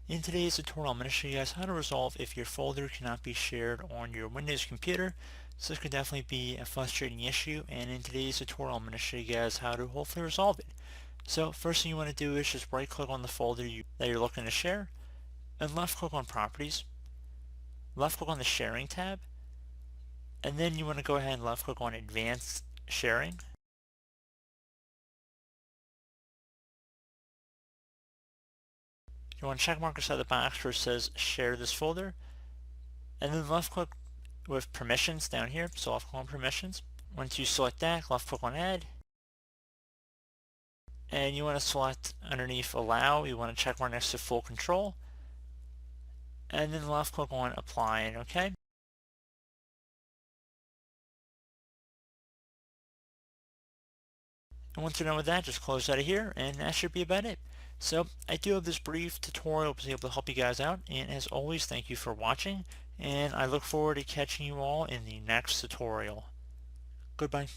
In today's tutorial, I'm going to show you guys how to resolve if your folder cannot be shared on your Windows computer. So this could definitely be a frustrating issue, and in today's tutorial, I'm going to show you guys how to hopefully resolve it. So first thing you want to do is just right click on the folder that you're looking to share, and left click on Properties, left click on the Sharing tab, and then you want to go ahead and left click on Advanced Sharing. You want to check mark beside the box where it says Share this folder, and then left click with Permissions down here, so left click on Permissions. Once you select that, left click on Add, and you want to select underneath Allow, you want to check mark next to Full Control, and then left click on Apply, and OK. And once you're done with that, just close out of here, and that should be about it. So I do hope this brief tutorial was able to help you guys out, and as always, thank you for watching, and I look forward to catching you all in the next tutorial. Goodbye.